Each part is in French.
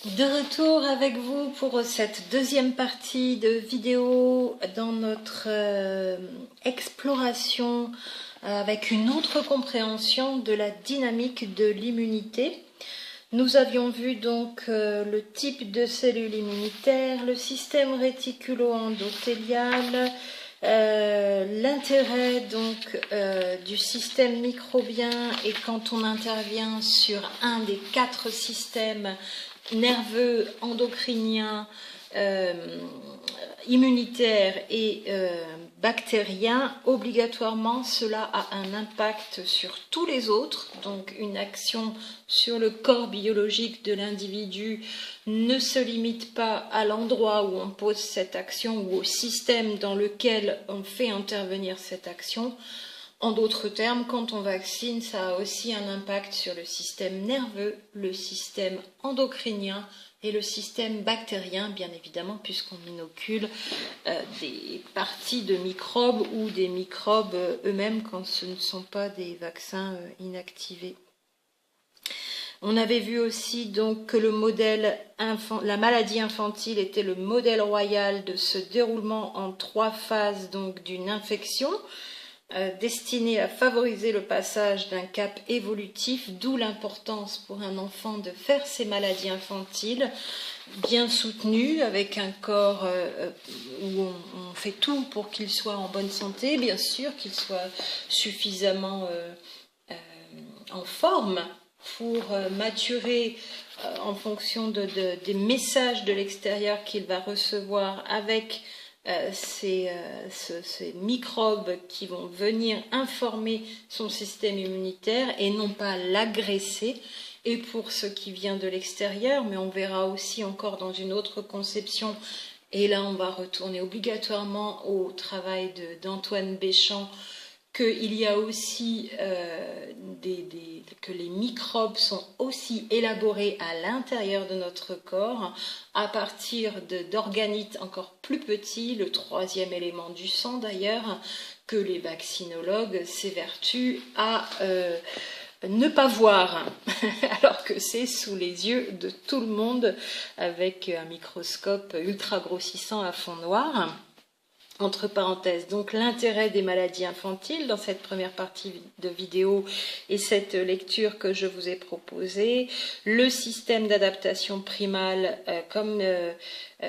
De retour avec vous pour cette deuxième partie de vidéo dans notre exploration avec une autre compréhension de la dynamique de l'immunité. Nous avions vu donc le type de cellules immunitaires, le système réticulo-endothélial, l'intérêt donc du système microbien et quand on intervient sur un des 4 systèmes nerveux, endocrinien, immunitaire et bactérien, obligatoirement cela a un impact sur tous les autres, donc une action sur le corps biologique de l'individu ne se limite pas à l'endroit où on pose cette action ou au système dans lequel on fait intervenir cette action. En d'autres termes, quand on vaccine, ça a aussi un impact sur le système nerveux, le système endocrinien et le système bactérien, bien évidemment, puisqu'on inocule des parties de microbes ou des microbes eux-mêmes quand ce ne sont pas des vaccins inactivés. On avait vu aussi donc que le modèle la maladie infantile était le modèle royal de ce déroulement en 3 phases donc d'une infection. Destinée à favoriser le passage d'un cap évolutif, d'où l'importance pour un enfant de faire ces maladies infantiles bien soutenues, avec un corps où on fait tout pour qu'il soit en bonne santé, bien sûr, qu'il soit suffisamment en forme pour maturer en fonction des messages de l'extérieur qu'il va recevoir avec ces microbes qui vont venir informer son système immunitaire et non pas l'agresser. Et pour ce qui vient de l'extérieur, mais on verra aussi encore dans une autre conception, et là on va retourner obligatoirement au travail d'Antoine Béchamp, qu'il y a aussi que les microbes sont aussi élaborés à l'intérieur de notre corps à partir d'organites encore plus petits, le 3e élément du sang d'ailleurs, que les vaccinologues s'évertuent à ne pas voir, alors que c'est sous les yeux de tout le monde avec un microscope ultra grossissant à fond noir. Entre parenthèses, donc l'intérêt des maladies infantiles dans cette première partie de vidéo et cette lecture que je vous ai proposée, le système d'adaptation primale comme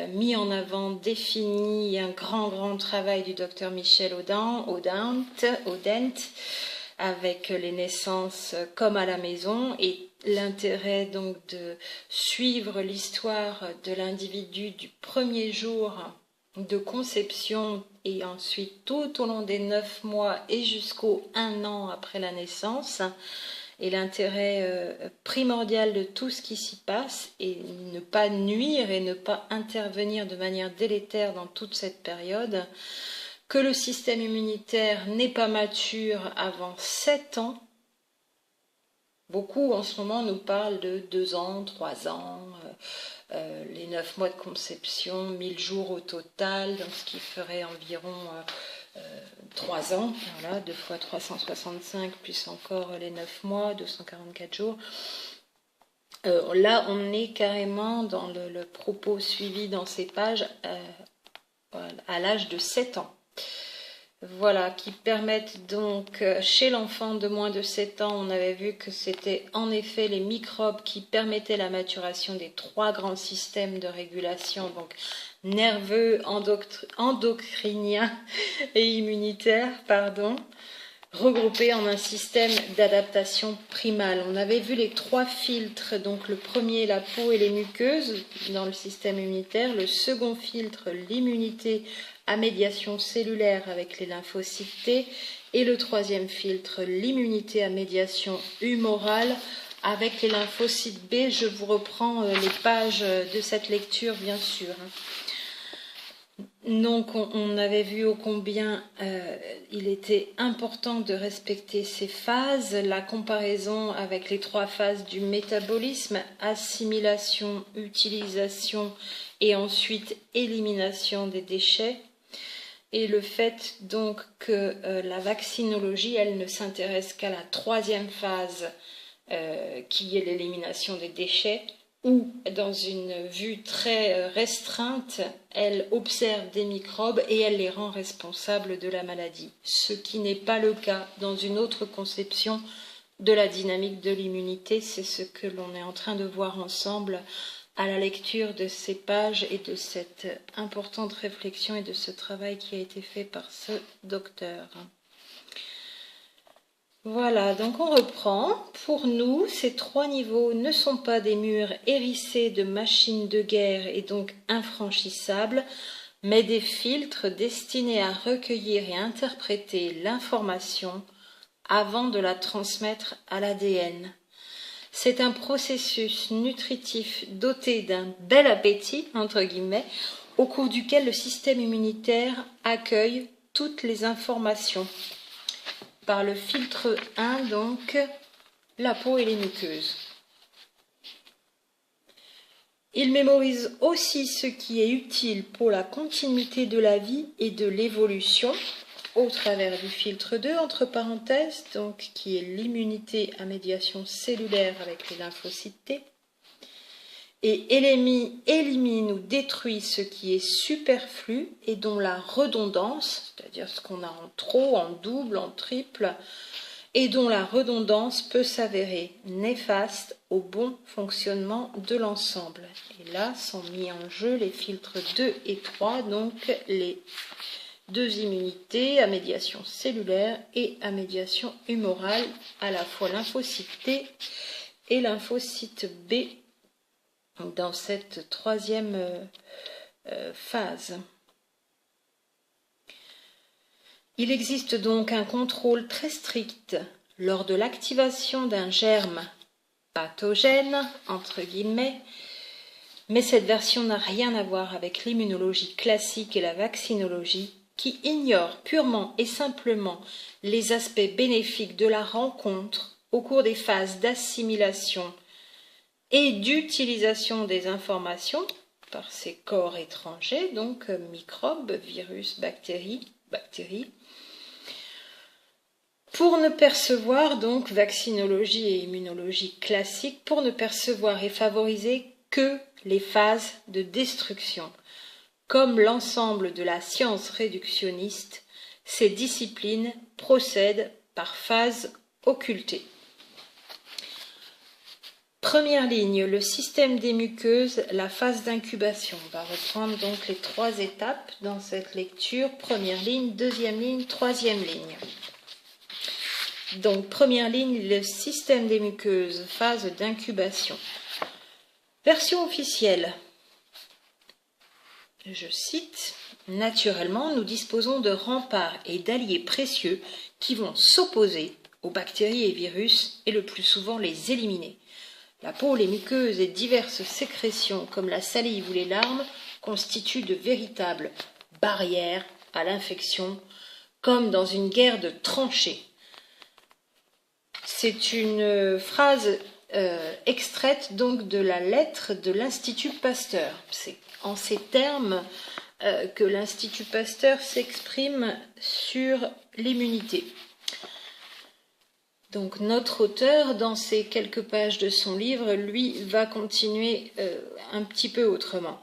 mis en avant, défini, un grand travail du docteur Michel Audent, avec les naissances comme à la maison et l'intérêt donc de suivre l'histoire de l'individu du premier jour de conception et ensuite tout au long des 9 mois et jusqu'au 1 an après la naissance, et l'intérêt primordial de tout ce qui s'y passe et ne pas nuire et ne pas intervenir de manière délétère dans toute cette période, que le système immunitaire n'est pas mature avant 7 ans. Beaucoup en ce moment nous parlent de 2 ans, 3 ans, les 9 mois de conception, 1000 jours au total, donc ce qui ferait environ 3 ans, voilà, 2 fois 365, plus encore les 9 mois, 244 jours. Là, on est carrément dans le propos suivi dans ces pages à l'âge de 7 ans. Voilà, qui permettent donc, chez l'enfant de moins de 7 ans, on avait vu que c'était en effet les microbes qui permettaient la maturation des 3 grands systèmes de régulation, donc nerveux, endocrinien et immunitaire, regroupés en un système d'adaptation primale. On avait vu les 3 filtres, donc le premier, la peau et les muqueuses dans le système immunitaire, le second filtre, l'immunité à médiation cellulaire avec les lymphocytes T, et le 3e filtre, l'immunité à médiation humorale avec les lymphocytes B. Je vous reprends les pages de cette lecture, bien sûr. Donc on avait vu ô combien il était important de respecter ces phases, la comparaison avec les 3 phases du métabolisme, assimilation, utilisation et ensuite élimination des déchets. Et le fait donc que la vaccinologie, elle ne s'intéresse qu'à la 3e phase qui est l'élimination des déchets, où, dans une vue très restreinte, elle observe des microbes et elle les rend responsables de la maladie, ce qui n'est pas le cas dans une autre conception de la dynamique de l'immunité. C'est ce que l'on est en train de voir ensemble à la lecture de ces pages et de cette importante réflexion et de ce travail qui a été fait par ce docteur. Voilà, donc on reprend. Pour nous, ces 3 niveaux ne sont pas des murs hérissés de machines de guerre et donc infranchissables, mais des filtres destinés à recueillir et interpréter l'information avant de la transmettre à l'ADN. C'est un processus nutritif doté d'un bel appétit, entre guillemets, au cours duquel le système immunitaire accueille toutes les informations. Par le filtre 1, donc, la peau et les muqueuses. Il mémorise aussi ce qui est utile pour la continuité de la vie et de l'évolution, au travers du filtre 2, entre parenthèses, donc, qui est l'immunité à médiation cellulaire avec les lymphocytes T, et élimine ou détruit ce qui est superflu et dont la redondance, c'est-à-dire ce qu'on a en trop, en double, en triple, et dont la redondance peut s'avérer néfaste au bon fonctionnement de l'ensemble. Et là sont mis en jeu les filtres 2 et 3, donc les 2 immunités à médiation cellulaire et à médiation humorale, à la fois lymphocyte T et lymphocyte B, dans cette 3e phase. Il existe donc un contrôle très strict lors de l'activation d'un germe pathogène, entre guillemets, mais cette version n'a rien à voir avec l'immunologie classique et la vaccinologie, qui ignore purement et simplement les aspects bénéfiques de la rencontre au cours des phases d'assimilation et d'utilisation des informations par ces corps étrangers, donc microbes, virus, bactéries, pour ne percevoir, donc vaccinologie et immunologie classique, pour ne percevoir et favoriser que les phases de destruction. Comme l'ensemble de la science réductionniste, ces disciplines procèdent par phases occultées. Première ligne, le système des muqueuses, la phase d'incubation. On va reprendre donc les 3 étapes dans cette lecture. Première ligne, deuxième ligne, troisième ligne. Donc, première ligne, le système des muqueuses, phase d'incubation. Version officielle. Je cite, « Naturellement, nous disposons de remparts et d'alliés précieux qui vont s'opposer aux bactéries et virus et le plus souvent les éliminer. La peau, les muqueuses et diverses sécrétions comme la salive ou les larmes constituent de véritables barrières à l'infection, comme dans une guerre de tranchées. » C'est une phrase extraite donc de la lettre de l'Institut Pasteur. C'est en ces termes que l'Institut Pasteur s'exprime sur l'immunité. Donc notre auteur, dans ces quelques pages de son livre, lui, va continuer un petit peu autrement.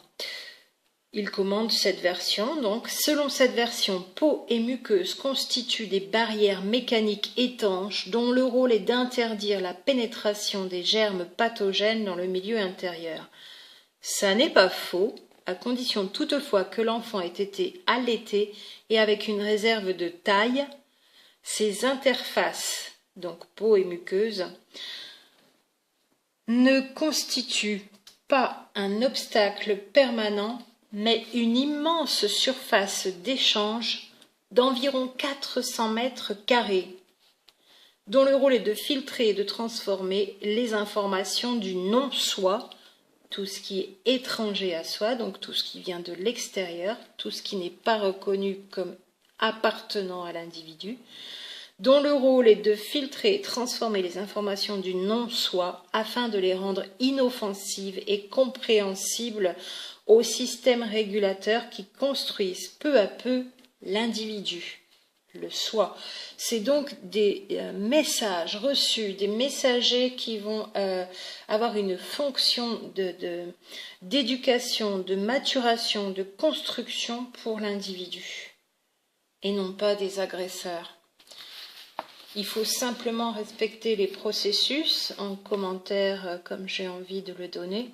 Il commande cette version. Donc, selon cette version, peau et muqueuse constituent des barrières mécaniques étanches dont le rôle est d'interdire la pénétration des germes pathogènes dans le milieu intérieur. Ça n'est pas faux, à condition toutefois que l'enfant ait été allaité et avec une réserve de taille. Ces interfaces, donc peau et muqueuse, ne constituent pas un obstacle permanent, mais une immense surface d'échange d'environ 400 mètres carrés, dont le rôle est de filtrer et de transformer les informations du non-soi, tout ce qui est étranger à soi, donc tout ce qui vient de l'extérieur, tout ce qui n'est pas reconnu comme appartenant à l'individu, dont le rôle est de filtrer et transformer les informations du non-soi afin de les rendre inoffensives et compréhensibles aux systèmes régulateurs qui construisent peu à peu l'individu. le soi. C'est donc des messages reçus, des messagers qui vont avoir une fonction d'éducation, de maturation, de construction pour l'individu, et non pas des agresseurs. Il faut simplement respecter les processus en commentaire comme j'ai envie de le donner,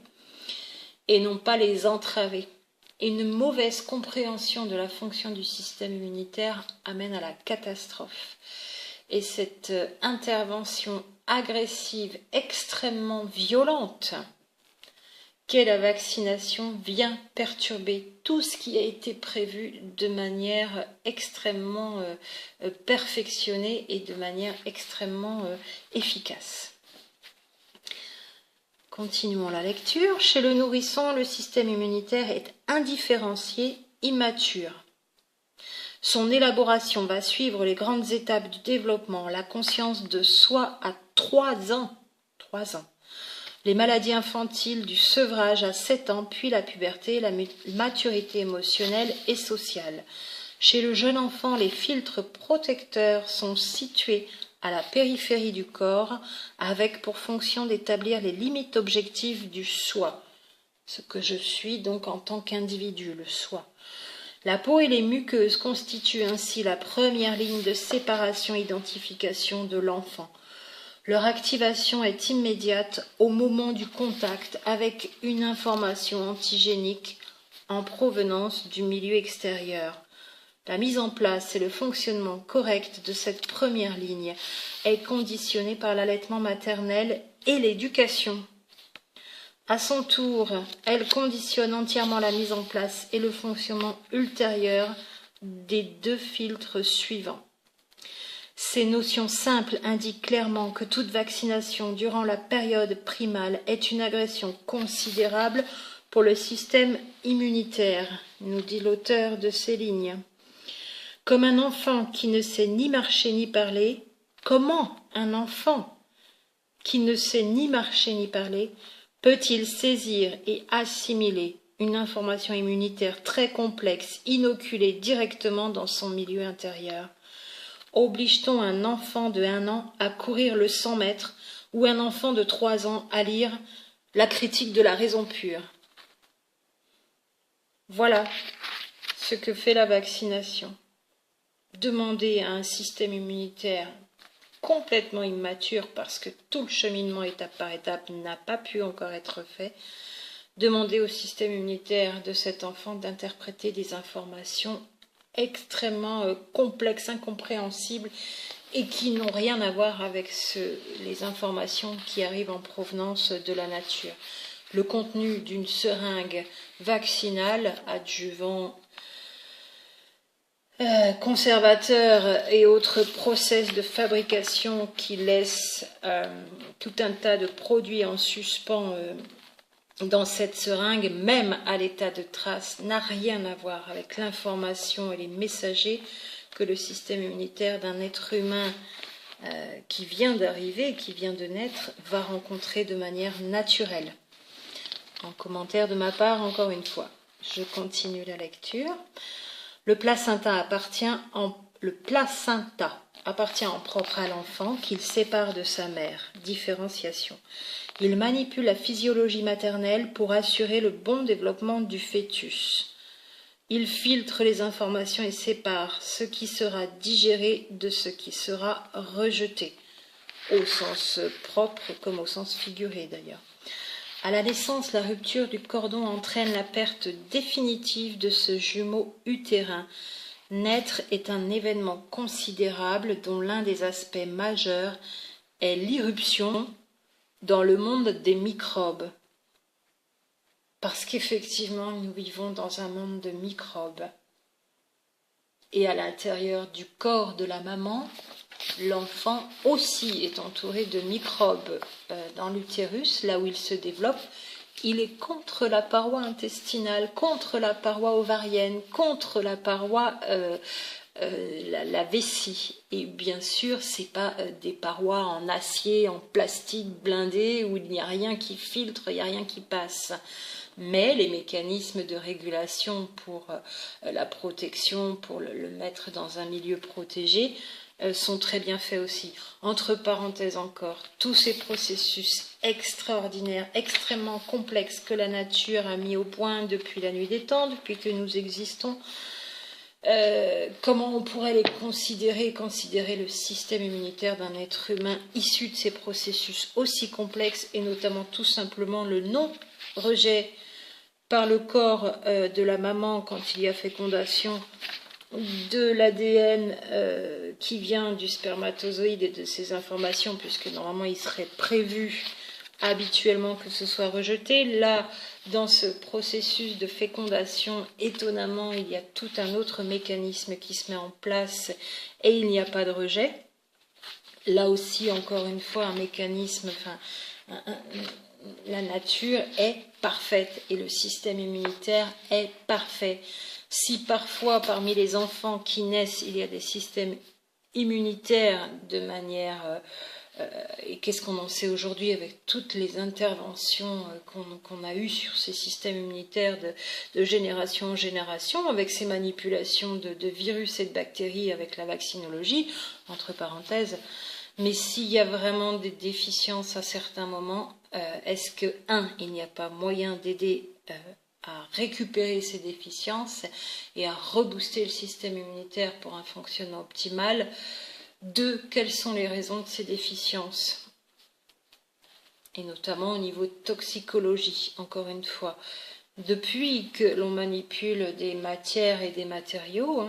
et non pas les entraver. Une mauvaise compréhension de la fonction du système immunitaire amène à la catastrophe. Et cette intervention agressive, extrêmement violente, qu'est la vaccination, vient perturber tout ce qui a été prévu de manière extrêmement perfectionnée et de manière extrêmement efficace. Continuons la lecture. Chez le nourrisson, le système immunitaire est indifférencié, immature. Son élaboration va suivre les grandes étapes du développement, la conscience de soi à 3 ans. 3 ans. Les maladies infantiles du sevrage à 7 ans, puis la puberté, la maturité émotionnelle et sociale. Chez le jeune enfant, les filtres protecteurs sont situés à la périphérie du corps, avec pour fonction d'établir les limites objectives du soi, ce que je suis donc en tant qu'individu, le soi. La peau et les muqueuses constituent ainsi la première ligne de séparation-identification de l'enfant. Leur activation est immédiate au moment du contact avec une information antigénique en provenance du milieu extérieur. La mise en place et le fonctionnement correct de cette première ligne est conditionné par l'allaitement maternel et l'éducation. À son tour, elle conditionne entièrement la mise en place et le fonctionnement ultérieur des 2 filtres suivants. Ces notions simples indiquent clairement que toute vaccination durant la période primale est une agression considérable pour le système immunitaire, nous dit l'auteur de ces lignes. Comme un enfant qui ne sait ni marcher ni parler, comment un enfant qui ne sait ni marcher ni parler peut-il saisir et assimiler une information immunitaire très complexe, inoculée directement dans son milieu intérieur? Oblige-t-on un enfant de 1 an à courir le 100 mètres ou un enfant de 3 ans à lire la critique de la raison pure? Voilà ce que fait la vaccination. Demander à un système immunitaire complètement immature, parce que tout le cheminement étape par étape n'a pas pu encore être fait, demander au système immunitaire de cet enfant d'interpréter des informations extrêmement complexes, incompréhensibles, et qui n'ont rien à voir avec les informations qui arrivent en provenance de la nature. Le contenu d'une seringue vaccinale, adjuvant, conservateurs et autres process de fabrication qui laissent tout un tas de produits en suspens dans cette seringue, même à l'état de trace, n'a rien à voir avec l'information et les messagers que le système immunitaire d'un être humain qui vient d'arriver, qui vient de naître, va rencontrer de manière naturelle. En commentaire de ma part, encore une fois, je continue la lecture. Le placenta appartient en propre à l'enfant qu'il sépare de sa mère. Différenciation. Il manipule la physiologie maternelle pour assurer le bon développement du fœtus. Il filtre les informations et sépare ce qui sera digéré de ce qui sera rejeté, au sens propre comme au sens figuré d'ailleurs. À la naissance, la rupture du cordon entraîne la perte définitive de ce jumeau utérin. Naître est un événement considérable dont l'un des aspects majeurs est l'irruption dans le monde des microbes. Parce qu'effectivement, nous vivons dans un monde de microbes. Et à l'intérieur du corps de la maman, l'enfant aussi est entouré de microbes dans l'utérus, là où il se développe. Il est contre la paroi intestinale, contre la paroi ovarienne, contre la paroi la vessie. Et bien sûr, c'est pas des parois en acier, en plastique blindé où il n'y a rien qui filtre, il n'y a rien qui passe. Mais les mécanismes de régulation pour la protection, pour le mettre dans un milieu protégé, sont très bien faits aussi. Entre parenthèses encore, tous ces processus extraordinaires, extrêmement complexes que la nature a mis au point depuis la nuit des temps, depuis que nous existons, comment on pourrait les considérer le système immunitaire d'un être humain issu de ces processus aussi complexes, et notamment tout simplement le non-rejet par le corps de la maman quand il y a fécondation de l'ADN qui vient du spermatozoïde et de ces informations, puisque normalement il serait prévu habituellement que ce soit rejeté. Là, dans ce processus de fécondation, étonnamment, il y a tout un autre mécanisme qui se met en place et il n'y a pas de rejet. Là aussi, encore une fois, un mécanisme, la nature est parfaite et le système immunitaire est parfait. Si parfois, parmi les enfants qui naissent, il y a des systèmes immunitaires de manière... et qu'est-ce qu'on en sait aujourd'hui avec toutes les interventions qu'on a eues sur ces systèmes immunitaires de génération en génération, avec ces manipulations de virus et de bactéries avec la vaccinologie, entre parenthèses. Mais s'il y a vraiment des déficiences à certains moments, est-ce que, il n'y a pas moyen d'aider à récupérer ces déficiences et à rebooster le système immunitaire pour un fonctionnement optimal? 2, quelles sont les raisons de ces déficiences? Et notamment au niveau de toxicologie, encore une fois. Depuis que l'on manipule des matières et des matériaux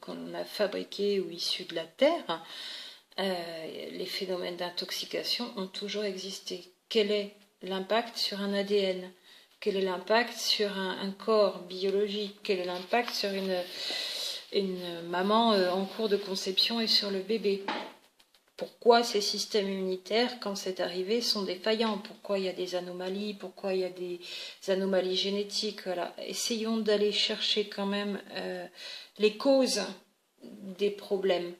qu'on a fabriqués ou issus de la Terre, les phénomènes d'intoxication ont toujours existé. Quel est l'impact sur un ADN? Quel est l'impact sur un corps biologique? Quel est l'impact sur une maman en cours de conception et sur le bébé? Pourquoi ces systèmes immunitaires, quand c'est arrivé, sont défaillants? Pourquoi il y a des anomalies? Pourquoi il y a des anomalies génétiques? Voilà. Essayons d'aller chercher quand même les causes des problèmes.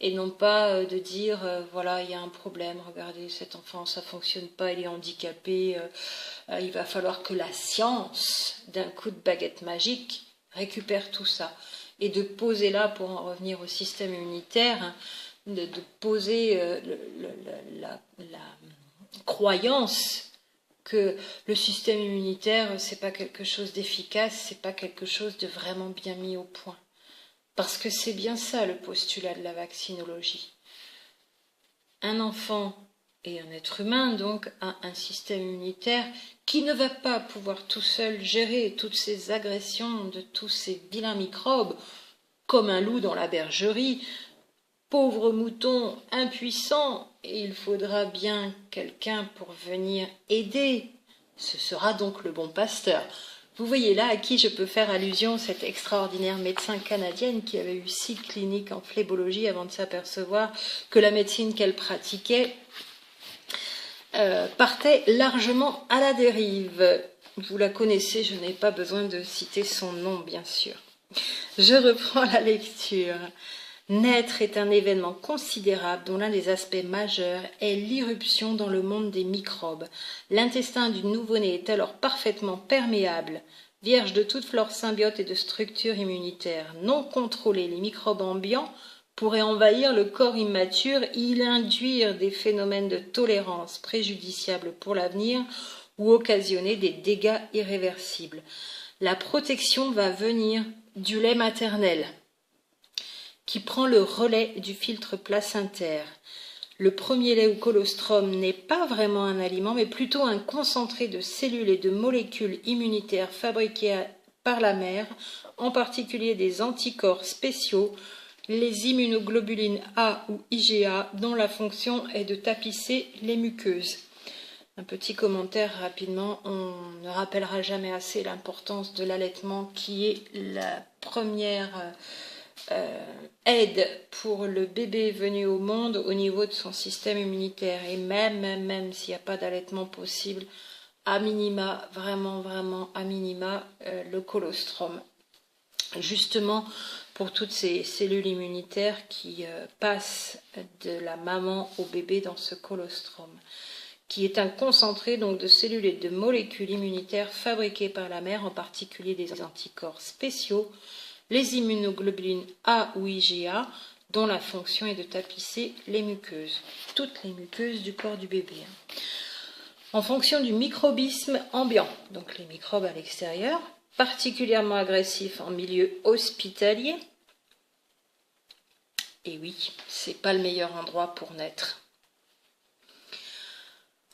Et non pas de dire, voilà, il y a un problème, regardez, cet enfant, ça ne fonctionne pas, il est handicapé, il va falloir que la science, d'un coup de baguette magique, récupère tout ça. Et de poser là, pour en revenir au système immunitaire, de poser la croyance que le système immunitaire, c'est pas quelque chose d'efficace, c'est pas quelque chose de vraiment bien mis au point. Parce que c'est bien ça le postulat de la vaccinologie. Un enfant et un être humain donc a un système immunitaire qui ne va pas pouvoir tout seul gérer toutes ces agressions de tous ces vilains microbes, comme un loup dans la bergerie, pauvre mouton impuissant, et il faudra bien quelqu'un pour venir aider. Ce sera donc le bon pasteur. Vous voyez là à qui je peux faire allusion, cette extraordinaire médecin canadienne qui avait eu 6 cliniques en phlébologie avant de s'apercevoir que la médecine qu'elle pratiquait partait largement à la dérive. Vous la connaissez, je n'ai pas besoin de citer son nom, bien sûr. Je reprends la lecture. Naître est un événement considérable dont l'un des aspects majeurs est l'irruption dans le monde des microbes. L'intestin du nouveau-né est alors parfaitement perméable, vierge de toute flore symbiote et de structure immunitaire. Non contrôlés, les microbes ambiants pourraient envahir le corps immature et y induire des phénomènes de tolérance préjudiciables pour l'avenir ou occasionner des dégâts irréversibles. La protection va venir du lait maternel, qui prend le relais du filtre placentaire. Le premier lait ou colostrum n'est pas vraiment un aliment, mais plutôt un concentré de cellules et de molécules immunitaires fabriquées par la mère, en particulier des anticorps spéciaux, les immunoglobulines A ou IgA, dont la fonction est de tapisser les muqueuses. Un petit commentaire rapidement, on ne rappellera jamais assez l'importance de l'allaitement qui est la première aide pour le bébé venu au monde au niveau de son système immunitaire. Et même s'il n'y a pas d'allaitement possible, à minima, vraiment à minima, le colostrum. justement pour toutes ces cellules immunitaires qui passent de la maman au bébé dans ce colostrum, qui est un concentré donc de cellules et de molécules immunitaires fabriquées par la mère, en particulier des anticorps spéciaux, les immunoglobulines A ou IgA, dont la fonction est de tapisser les muqueuses, toutes les muqueuses du corps du bébé. En fonction du microbisme ambiant, donc les microbes à l'extérieur, particulièrement agressifs en milieu hospitalier, et oui, c'est pas le meilleur endroit pour naître.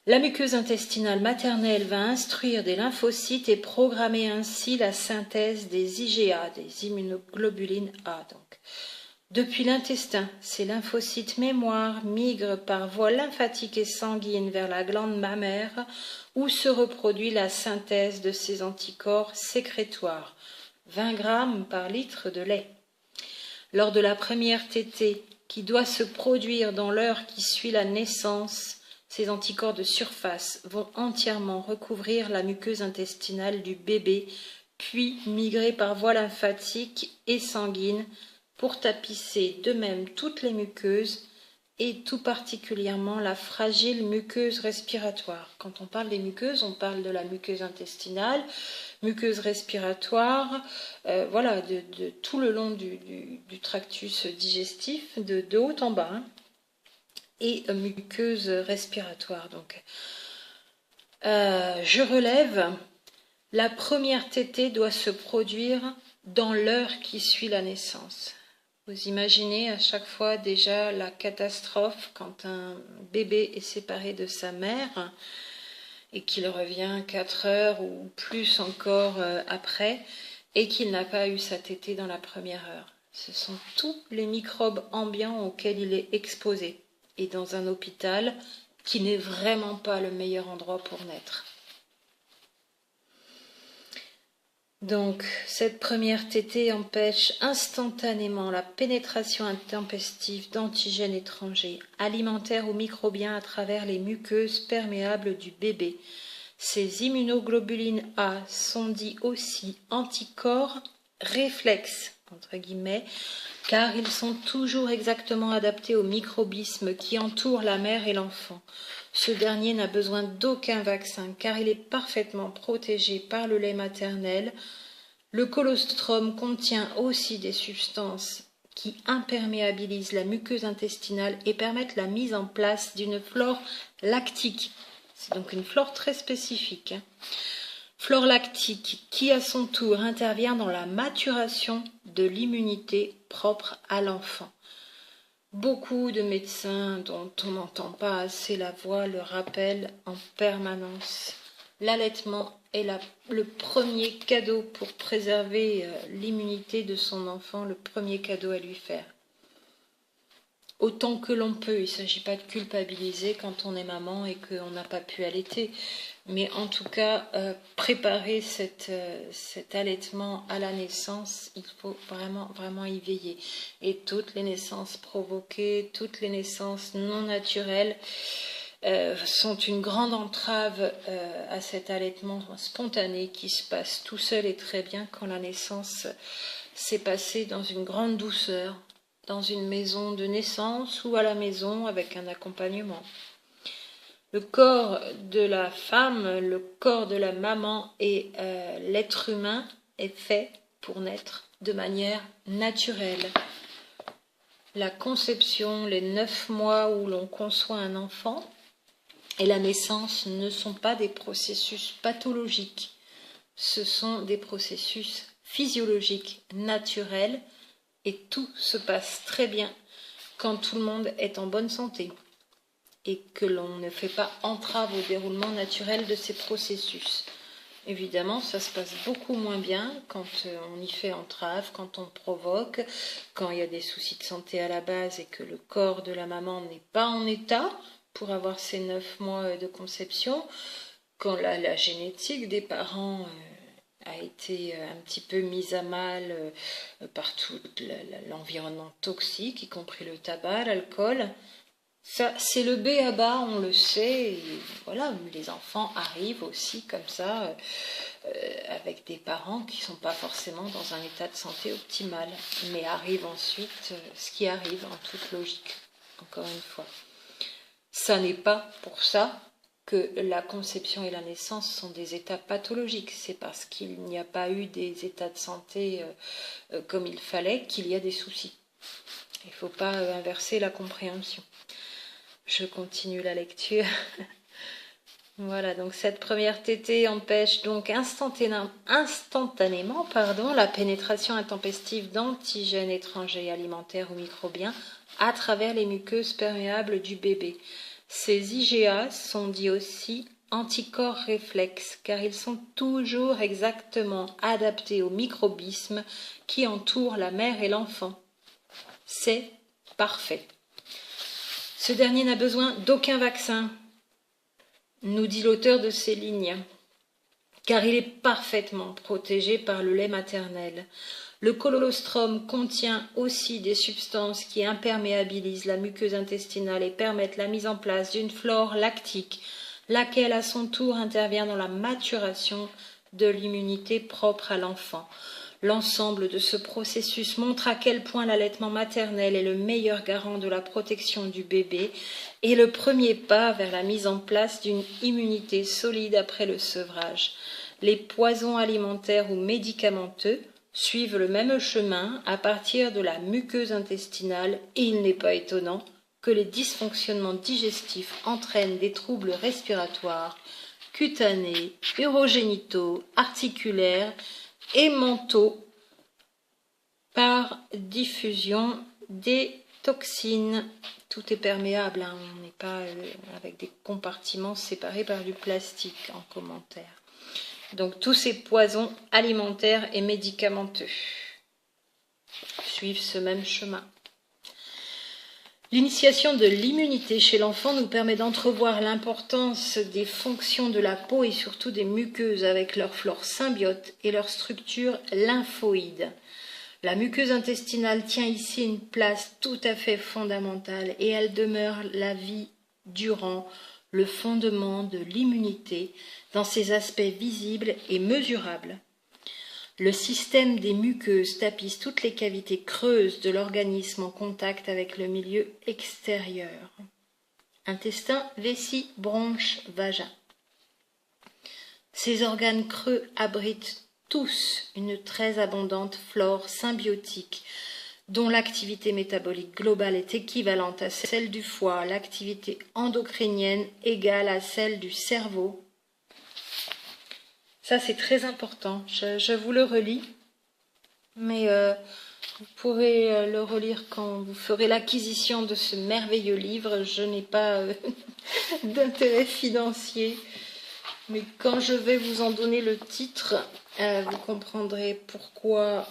La muqueuse intestinale maternelle va instruire des lymphocytes et programmer ainsi la synthèse des IgA, des immunoglobulines A. Donc, depuis l'intestin, ces lymphocytes mémoire migrent par voie lymphatique et sanguine vers la glande mammaire où se reproduit la synthèse de ces anticorps sécrétoires, 20 grammes par litre de lait. Lors de la première tétée, qui doit se produire dans l'heure qui suit la naissance, ces anticorps de surface vont entièrement recouvrir la muqueuse intestinale du bébé, puis migrer par voie lymphatique et sanguine pour tapisser de même toutes les muqueuses et tout particulièrement la fragile muqueuse respiratoire. Quand on parle des muqueuses, on parle de la muqueuse intestinale, muqueuse respiratoire, voilà, de tout le long du tractus digestif, de haut en bas, hein, et muqueuse respiratoire. Donc, je relève, la première tétée doit se produire dans l'heure qui suit la naissance. Vous imaginez à chaque fois déjà la catastrophe quand un bébé est séparé de sa mère et qu'il revient 4 heures ou plus encore après et qu'il n'a pas eu sa tétée dans la première heure. Ce sont tous les microbes ambiants auxquels il est exposé et dans un hôpital qui n'est vraiment pas le meilleur endroit pour naître. Donc, cette première tétée empêche instantanément la pénétration intempestive d'antigènes étrangers, alimentaires ou microbiens à travers les muqueuses perméables du bébé. Ces immunoglobulines A sont dits aussi anticorps réflexes, entre guillemets, car ils sont toujours exactement adaptés au microbisme qui entoure la mère et l'enfant. Ce dernier n'a besoin d'aucun vaccin car il est parfaitement protégé par le lait maternel. Le colostrum contient aussi des substances qui imperméabilisent la muqueuse intestinale et permettent la mise en place d'une flore lactique. C'est donc une flore très spécifique. Flore lactique qui, à son tour, intervient dans la maturation de l'immunité propre à l'enfant. Beaucoup de médecins dont on n'entend pas assez la voix le rappellent en permanence. L'allaitement est le premier cadeau pour préserver l'immunité de son enfant, le premier cadeau à lui faire. Autant que l'on peut, il ne s'agit pas de culpabiliser quand on est maman et qu'on n'a pas pu allaiter, mais en tout cas, préparer cet allaitement à la naissance, il faut vraiment y veiller. Et toutes les naissances provoquées, toutes les naissances non naturelles sont une grande entrave à cet allaitement spontané qui se passe tout seul et très bien quand la naissance s'est passée dans une grande douceur, dans une maison de naissance ou à la maison avec un accompagnement. Le corps de la femme, le corps de la maman et l'être humain est fait pour naître de manière naturelle. La conception, les 9 mois où l'on conçoit un enfant et la naissance ne sont pas des processus pathologiques. Ce sont des processus physiologiques, naturels, et tout se passe très bien quand tout le monde est en bonne santé et que l'on ne fait pas entrave au déroulement naturel de ces processus. Évidemment, ça se passe beaucoup moins bien quand on y fait entrave, quand on provoque, quand il y a des soucis de santé à la base et que le corps de la maman n'est pas en état pour avoir ces 9 mois de conception, quand la génétique des parents a été un petit peu mise à mal par tout l'environnement toxique, y compris le tabac, l'alcool. Ça, c'est le b.a.-ba, on le sait. Et voilà, les enfants arrivent aussi comme ça, avec des parents qui ne sont pas forcément dans un état de santé optimal. Mais arrive ensuite ce qui arrive en toute logique, encore une fois. Ça n'est pas pour ça que la conception et la naissance sont des états pathologiques. C'est parce qu'il n'y a pas eu des états de santé comme il fallait qu'il y a des soucis. Il ne faut pas inverser la compréhension. Je continue la lecture. Voilà, donc cette première tétée empêche donc instantanément la pénétration intempestive d'antigènes étrangers alimentaires ou microbiens à travers les muqueuses perméables du bébé. Ces IgA sont dits aussi anticorps réflexes car ils sont toujours exactement adaptés au microbisme qui entoure la mère et l'enfant. C'est parfait. Ce dernier n'a besoin d'aucun vaccin, nous dit l'auteur de ces lignes, car il est parfaitement protégé par le lait maternel. Le colostrum contient aussi des substances qui imperméabilisent la muqueuse intestinale et permettent la mise en place d'une flore lactique, laquelle à son tour intervient dans la maturation de l'immunité propre à l'enfant. L'ensemble de ce processus montre à quel point l'allaitement maternel est le meilleur garant de la protection du bébé et le premier pas vers la mise en place d'une immunité solide après le sevrage. Les poisons alimentaires ou médicamenteux suivent le même chemin à partir de la muqueuse intestinale et il n'est pas étonnant que les dysfonctionnements digestifs entraînent des troubles respiratoires, cutanés, urogénitaux, articulaires et mentaux par diffusion des toxines. Tout est perméable, hein. On n'est pas avec des compartiments séparés par du plastique en commentaire. Donc tous ces poisons alimentaires et médicamenteux suivent ce même chemin. L'initiation de l'immunité chez l'enfant nous permet d'entrevoir l'importance des fonctions de la peau et surtout des muqueuses avec leur flore symbiote et leur structure lymphoïde. La muqueuse intestinale tient ici une place tout à fait fondamentale et elle demeure la vie durant le fondement de l'immunité dans ses aspects visibles et mesurables. Le système des muqueuses tapisse toutes les cavités creuses de l'organisme en contact avec le milieu extérieur. Intestin, vessie, bronche, vagin. Ces organes creux abritent tous une très abondante flore symbiotique dont l'activité métabolique globale est équivalente à celle du foie, l'activité endocrinienne égale à celle du cerveau. Ça, c'est très important. Je vous le relis, mais vous pourrez le relire quand vous ferez l'acquisition de ce merveilleux livre. Je n'ai pas d'intérêt financier, mais quand je vais vous en donner le titre, vous comprendrez pourquoi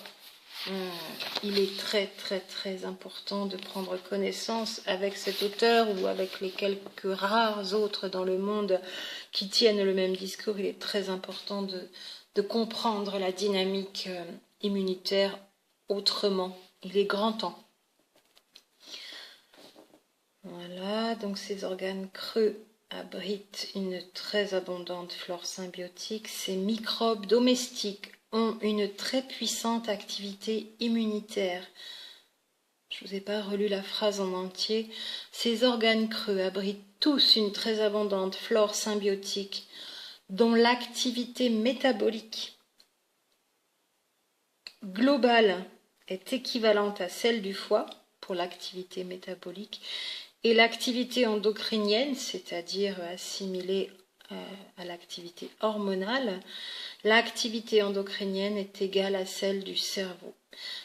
il est très très très important de prendre connaissance avec cet auteur ou avec les quelques rares autres dans le monde qui tiennent le même discours. Il est très important de comprendre la dynamique immunitaire autrement. Il est grand temps. Voilà, donc ces organes creux abritent une très abondante flore symbiotique. Ces microbes domestiques ont une très puissante activité immunitaire. Je ne vous ai pas relu la phrase en entier. Ces organes creux abritent tous une très abondante flore symbiotique dont l'activité métabolique globale est équivalente à celle du foie pour l'activité métabolique et l'activité endocrinienne, c'est-à-dire assimilée à l'activité hormonale, l'activité endocrinienne est égale à celle du cerveau.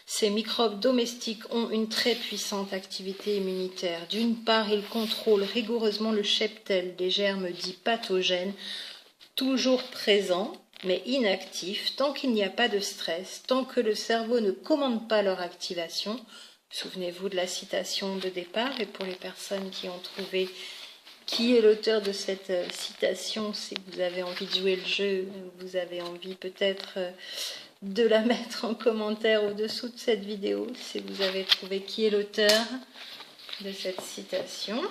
Ces microbes domestiques ont une très puissante activité immunitaire. D'une part, ils contrôlent rigoureusement le cheptel des germes dits pathogènes, toujours présents, mais inactifs, tant qu'il n'y a pas de stress, tant que le cerveau ne commande pas leur activation. Souvenez-vous de la citation de départ, et pour les personnes qui ont trouvé qui est l'auteur de cette citation, si vous avez envie de jouer le jeu, vous avez envie peut-être de la mettre en commentaire au-dessous de cette vidéo, si vous avez trouvé qui est l'auteur de cette citation.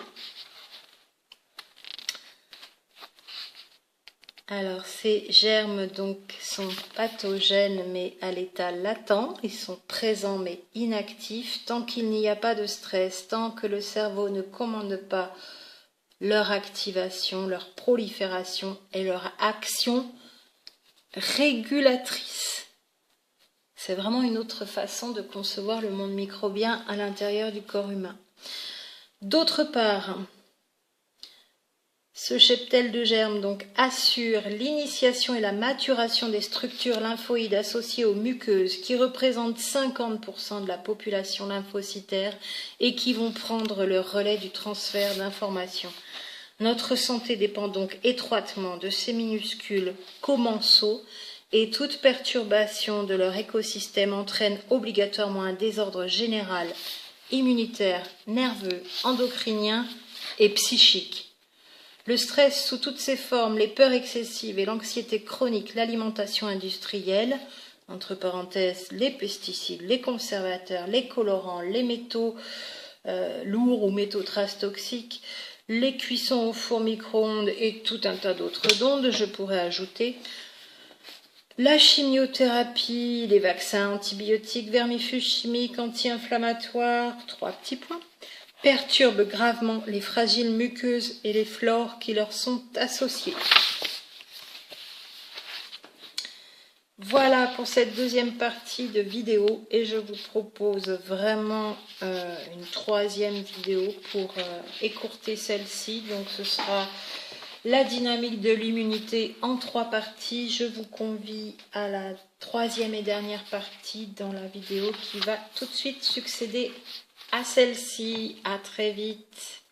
Alors ces germes donc sont pathogènes mais à l'état latent, ils sont présents mais inactifs tant qu'il n'y a pas de stress, tant que le cerveau ne commande pas leur activation, leur prolifération et leur action régulatrice. C'est vraiment une autre façon de concevoir le monde microbien à l'intérieur du corps humain. D'autre part, ce cheptel de germes donc assure l'initiation et la maturation des structures lymphoïdes associées aux muqueuses qui représentent 50% de la population lymphocytaire et qui vont prendre le relais du transfert d'informations. Notre santé dépend donc étroitement de ces minuscules commensaux et toute perturbation de leur écosystème entraîne obligatoirement un désordre général, immunitaire, nerveux, endocrinien et psychique. Le stress sous toutes ses formes, les peurs excessives et l'anxiété chronique, l'alimentation industrielle, entre parenthèses les pesticides, les conservateurs, les colorants, les métaux lourds ou métaux traces toxiques, les cuissons au four micro-ondes et tout un tas d'autres ondes, je pourrais ajouter la chimiothérapie, les vaccins antibiotiques, vermifuges chimiques, anti-inflammatoires, 3 petits points, perturbent gravement les fragiles muqueuses et les flores qui leur sont associées. Voilà pour cette deuxième partie de vidéo et je vous propose vraiment une troisième vidéo pour écourter celle-ci. Donc ce sera la dynamique de l'immunité en 3 parties. Je vous convie à la troisième et dernière partie dans la vidéo qui va tout de suite succéder à celle-ci. À très vite.